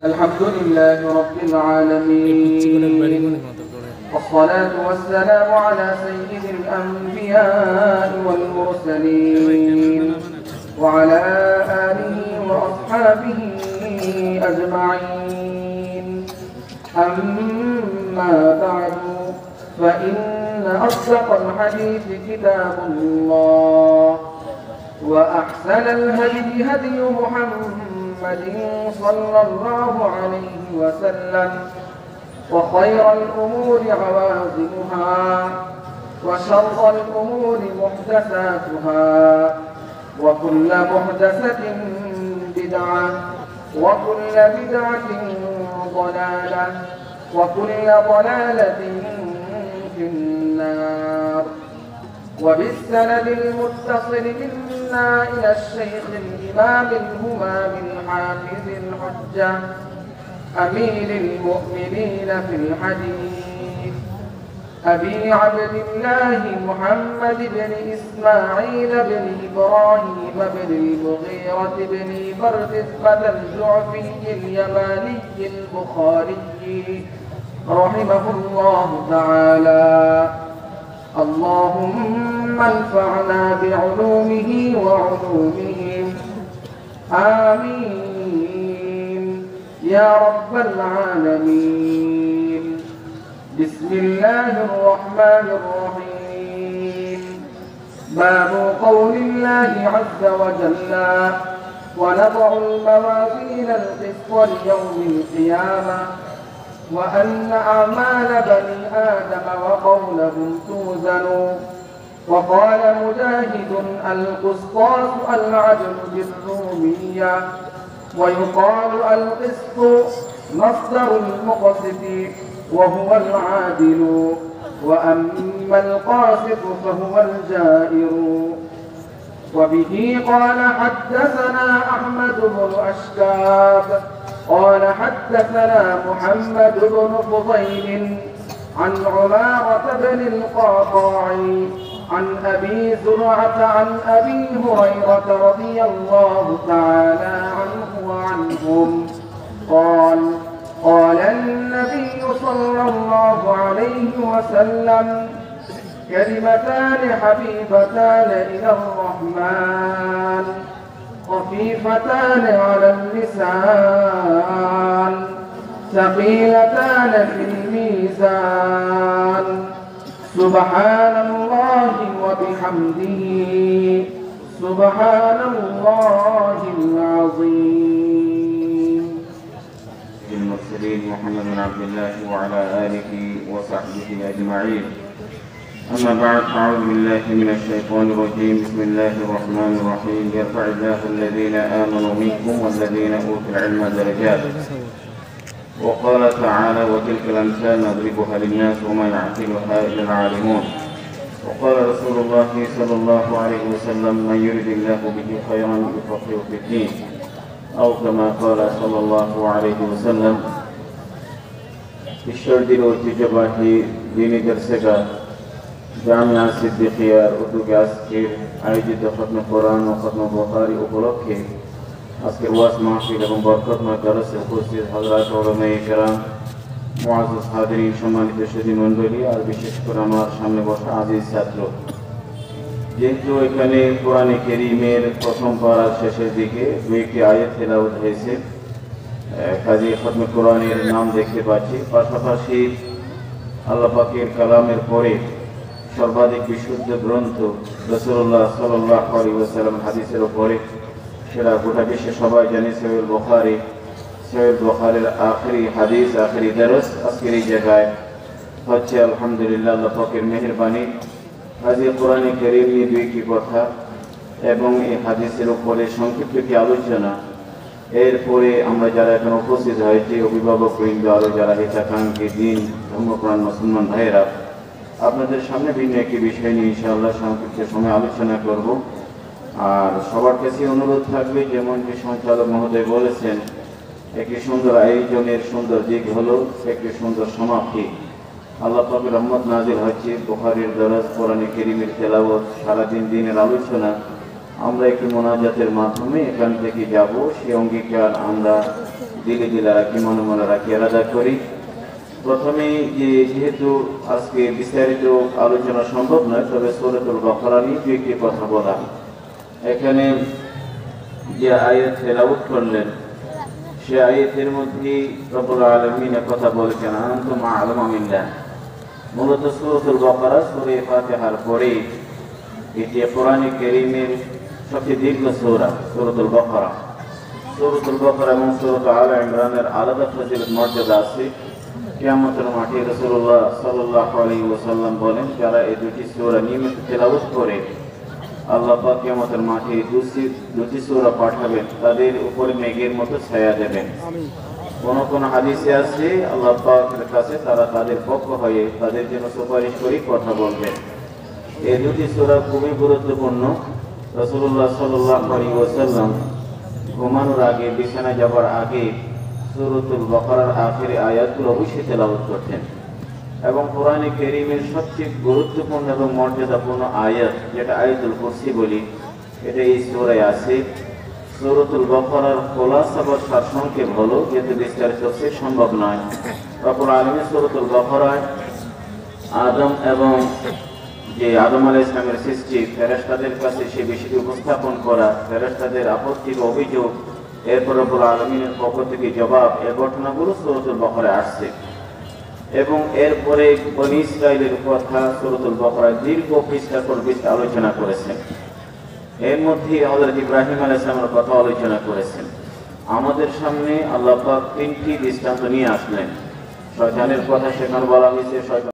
الحمد لله رب العالمين، والصلاة والسلام على سيد الأنبياء والمرسلين وعلى آله وأصحابه أجمعين. أما بعد، فإن أصدق الحديث كتاب الله، وأحسن الهدي هدي محمد صلى الله عليه وسلم، وخير الأمور عوازمها، وشر الأمور محدثاتها، وكل محدثة بدعة، وكل بدعة ضلالة، وكل ضلالة في النار. وبالسند المتصل منا إلى الشيخ الإمام الهمام الحافظ الحجة أمير المؤمنين في الحديث أبي عبد الله محمد بن إسماعيل بن إبراهيم بن المغيرة بن بردزبة الجعفي اليماني البخاري رحمه الله تعالى. اللهم انفعنا بعلومه وعلومهم، آمين يا رب العالمين. بسم الله الرحمن الرحيم. باب قول الله عز وجل: ونضع الموازين القسط ليوم القيامة وأن أعمال بني آدم وقولهم توزن. وقال مجاهد: القسطاس العدل بالرومية، ويقال القسط مصدر المقسط وهو العادل، وأما القاسط فهو الجائر. وبه قال حدثنا أحمد بن أشكاب قال حدثنا محمد بن فضيل عن عمارة بن القعقاع عن أبي زرعة عن أبي هريرة رضي الله تعالى عنه وعنهم قال: قال النبي صلى الله عليه وسلم: كلمتان حبيبتان إلى الرحمن، خفيفتان على اللسان، ثقيلتان في الميزان، سبحان الله وبحمده، سبحان الله العظيم. المرسلين محمد بن عبد الله وعلى آله وصحبه أجمعين. أما بعد، أعوذ بالله من الشيطان الرجيم. بسم الله الرحمن الرحيم. يرفع الله الذين آمنوا منكم والذين أوتوا العلم درجات. وقال تعالى: وتلك الأمثال نضربها للناس وما يعقلها إلا العالمون. وقال رسول الله صلى الله عليه وسلم: من يرد الله به خيرا يفقهه في الدين، أو كما قال صلى الله عليه وسلم. ঈশ্বরদীর ঐতিহ্যবাহী দ্বীনি দরসগাহ জামিয়া সিদ্দিকিয়ার উদ্যোগে আজকের আয়োজিত খতম কোরআন ও খতম বুখারী উপলক্ষে আজকের ওয়াজ মাহফিল এবং বরকতময় দরসে উপস্থিত হযরত উলামায়ে কেরাম, মুআজ্জাজ হাজিরিন, সম্মানিত সুধী মণ্ডলী, আর বিশেষ করে আমার সামনে বসা আজিজ ছাত্র, যেহেতু এখানে কোরআনে কারীমের প্রথম পারার শেষের দিকে দুইটি আয়াত তেলাওয়াত হয়েছে, কাজী খতম কোরআনের নাম দেখতে পাচ্ছি। পাশাপাশি আল্লাহ পাকের কালামের পরে সর্বাধিক বিশুদ্ধ গ্রন্থ রাসূলুল্লাহ সাল্লাল্লাহু আলাইহি ওয়াসাল্লাম হাদিসের উপরে, সেটা গোটা বিশ্বে সবাই জানে, সহিহ বুখারী। সহিহ বুখারীর আখেরি হাদিস, আখেরি দরস আজকের এই জায়গায় হচ্ছে। আলহামদুলিল্লাহ, আল্লাহ পাকের মেহেরবানি। আজ কোরআনে কারীম নিয়ে দুইটি কথা এবং এই হাদিসের উপরে সংক্ষিপ্ত একটি আলোচনা। এরপরে আমরা যারা এখন উপস্থিত হয়েছি, অভিভাবক বৃন্দ, আরও যারা হিতাকাঙ্ক্ষী দিন ধর্মপ্রাণ মুসলমান ভাইয়েরা, আপনাদের সামনে ভিন্ন একটি বিষয় নিয়ে ইনশাআল্লাহ সংক্ষিপ্ত সময় আলোচনা করব। আর সবার কাছে অনুরোধ থাকবে, যেমনটি সঞ্চালক মহোদয় বলেছেন, একটি সুন্দর আয়োজনের সুন্দর দিক হলো একটি সুন্দর সমাপ্তি। আল্লাহ পাকের রহমত নাজিল হচ্ছে, বুখারীর দরস, কোরআনে কারীমের তেলাওয়াত, সারাদিন দিনের আলোচনা। আমরা একটি মোনাজাতের মাধ্যমে এখান থেকে যাব, সেই অঙ্গীকার আমরা দিলে দিলে রাখি, মনে মনে রাখি আলাদা করি। প্রথমেই যেহেতু আজকে বিস্তারিত আলোচনা সম্ভব নয়, তবে সূরাতুল বাকারা নিয়ে দু একটি কথা বলা। এখানে যে আয়াত তেলাওয়াত করলেন সে আয়াতের মধ্যে রব্বুল আলামিন কথা বলেছেন আনতুম আ'লামু বিল্লাহ। মূলত সূরাতুল বাকারা সূরা ফাতিহার পরে এটি কোরআনে কারীমের সবচেয়ে দীর্ঘ সূরা সূরাতুল বাকারা। সূরাতুল বাকারা এবং সূরা আলে ইমরানের আলাদা ফজিলত মর্যাদা আছে। কিয়ামতের মাঠে রাসূলুল্লাহ সাল্লাল্লাহু আলাইহি ওয়াসাল্লাম বলেন, যারা এই দুটি সূরা নিয়মিত তেলাওয়াত করে আল্লাহ পাক কিয়ামতের মাঠে দুটি সূরা পাঠাবেন, তাদের উপরে মেঘের মতো ছায়া দেবেন। কোন কোন হাদিসে আছে আল্লাহ পাকের কাছে তারা তাদের পক্ষ হয়ে তাদের জন্য সুপারিশ করে কথা বলবেন। এই দুটি সূরা খুবই গুরুত্বপূর্ণ। রাসূলুল্লাহ সাল্লাল্লাহু আলাইহি ওয়াসাল্লাম ঘুমানোর আগে, বিছানায় যাবার আগে সূরাতুল বাকারার আখেরি আয়াতগুলো অবশ্যই তেলাওয়াত করতেন। এবং কোরআনে কারীমের সবচেয়ে গুরুত্বপূর্ণ এবং মর্যাদাপূর্ণ আয়াত, যেটা আয়াতুল কুরসি বলি, এটা এই সূরায় আছে। সূরাতুল বাকারার খোলাসা বা সারসংক্ষেপ হলো, যেহেতু বিস্তারিত তাফসীর সম্ভব নয়, রব্বুল আলামিন সূরাতুল বাকারায় আদম এবং যে আদম আলাইহিস সালামের সৃষ্টি, ফেরেশতাদের কাছে সে বিষয়টি উপস্থাপন করা, ফেরেশতাদের আপত্তি বা অভিযোগ, এরপর রব্বুল আলামিনের পক্ষ থেকে জবাব, এই ঘটনাগুলো সূরাতুল বাকারায় আসছে। এবং এরপরে বনী ইসরাঈলের কথা সূরাতুল বাকারায় দীর্ঘ পৃষ্ঠার পর পৃষ্ঠা আলোচনা করেছেন। এর মধ্যে হযরত ইব্রাহিম আলাইহিস সালামের কথা আলোচনা করেছেন। আমাদের সামনে আল্লাহ পাক তিনটি দৃষ্টান্ত নিয়ে আসলেন। শয়তানের কথা সেখানে বলা হয়েছে,